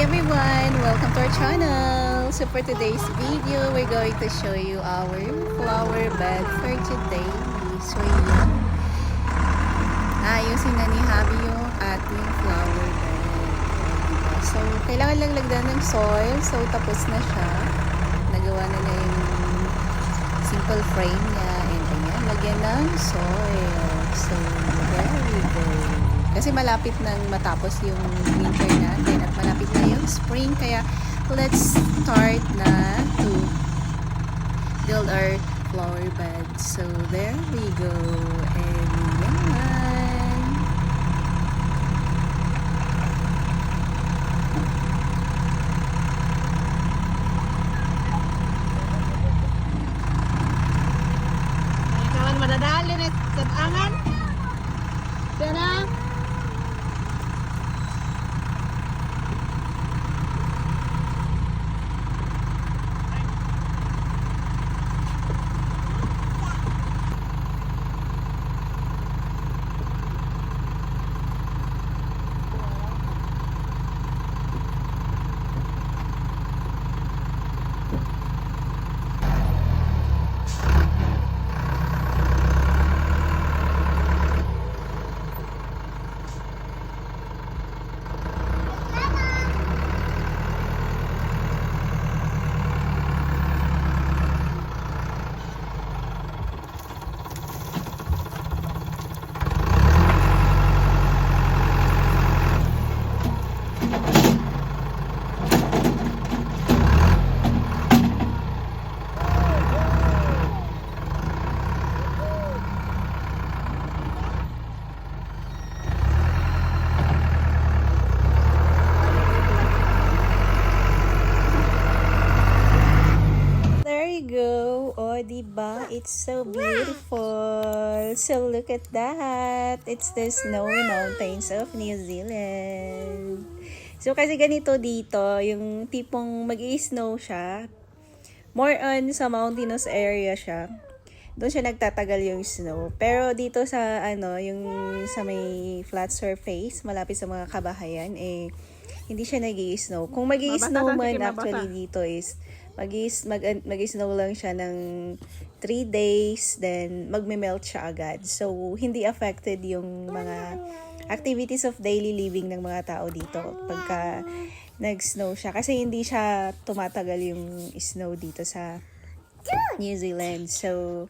everyone! Welcome to our channel! So for today's video, we're going to show you our flower bed for today. So yun. Ayusin na ni Javi yung ating flower bed. Diba? So kailangan lang lagdan ng soil. So tapos na siya. Nagawa na niya yung simple frame niya. And ayan, lagyan ng soil. So there we go. Kasi malapit nang matapos yung winter natin at malapit na yung spring. Kaya let's start na to build our flower bed. So there we go. And yan. Kawan madadali na sa angan. Sana. Oh, diba? It's so beautiful. So look at that. It's the snowy mountains of New Zealand. So kasi ganito dito, yung tipong mag-i-snow siya. More on sa mountainous area siya. Doon siya nagtatagal yung snow. Pero dito sa yung sa may flat surface, malapit sa mga kabahayan, hindi siya nag-i-snow. Kung mag-i-snow man actually dito is mag-snow lang siya ng 3 days, then magme-melt siya agad. So, hindi affected yung mga activities of daily living ng mga tao dito pagka nag-snow siya. Kasi hindi siya tumatagal yung snow dito sa New Zealand. So,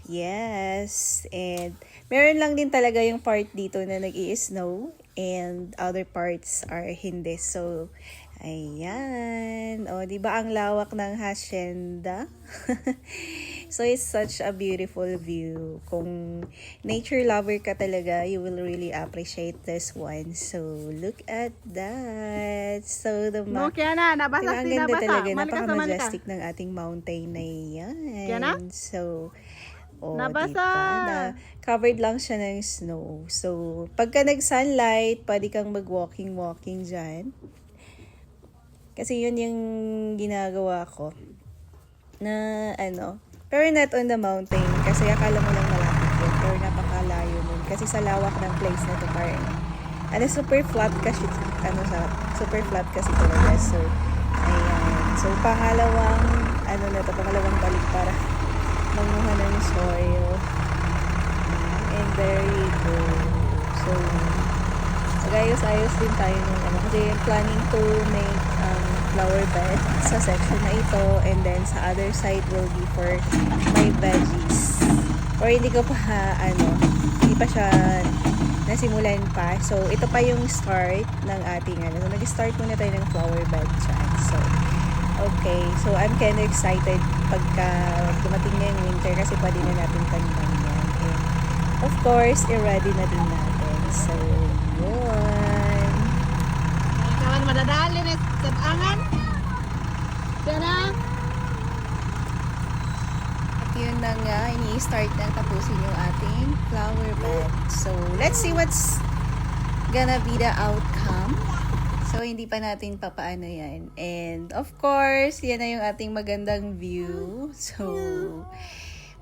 yes. And meron lang din talaga yung part dito na nag-i-snow and other parts are hindi. So, ayan. O, di ba ang lawak ng hacienda? So, it's such a beautiful view. Kung nature lover ka talaga, you will really appreciate this one. So, look at that. So, Mo kaya na nabasa ang si ganda nabasa. talaga. Malika sa Napaka-majestic ng ating mountain na yan. Kaya na? So, Nabasa. diba? Covered lang siya ng snow. So, pagka nag-sunlight, pwede kang mag-walking dyan. Kasi yun yung ginagawa ko. Na pero not on the mountain. Kasi akala mo lang malapit yun. Pero napakalayo nun. Kasi sa lawak ng place na to parang super flat kasi super flat kasi talaga. So, ayan. So, pangalawang pangalawang balik para manguha ng soil. And there you go. So, mag-ayos-ayos din tayo ng kasi planning to make flower bed sa section na ito, and then sa other side will be for my veggies. Or hindi ko pa hindi pa siya nasimulan pa. So, ito pa yung start ng ating So, nag-start muna tayo ng flower bed dyan. So, okay. So, I'm kind of excited pagka dumating na yung winter kasi pwede na natin taniman yan. And, of course, i-ready na din natin. So, yun. Kawan madadali na sa angan. Sana. At yun na nga, ini-start na tapusin yung ating flower bed. So, let's see what's gonna be the outcome. So, hindi pa natin papaano yan. And, of course, yan na yung ating magandang view. So,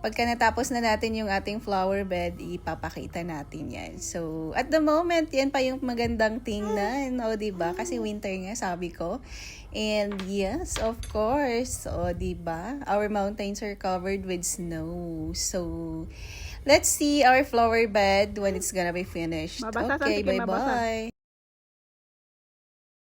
Pagka natapos na natin yung ating flower bed, ipapakita natin yan. So, at the moment, yan pa yung magandang tingnan. O, diba? Kasi winter nga, sabi ko. And yes, of course. O, diba? Our mountains are covered with snow. So, let's see our flower bed when it's gonna be finished. Mabasa, Okay, sige, mabasa. bye-bye.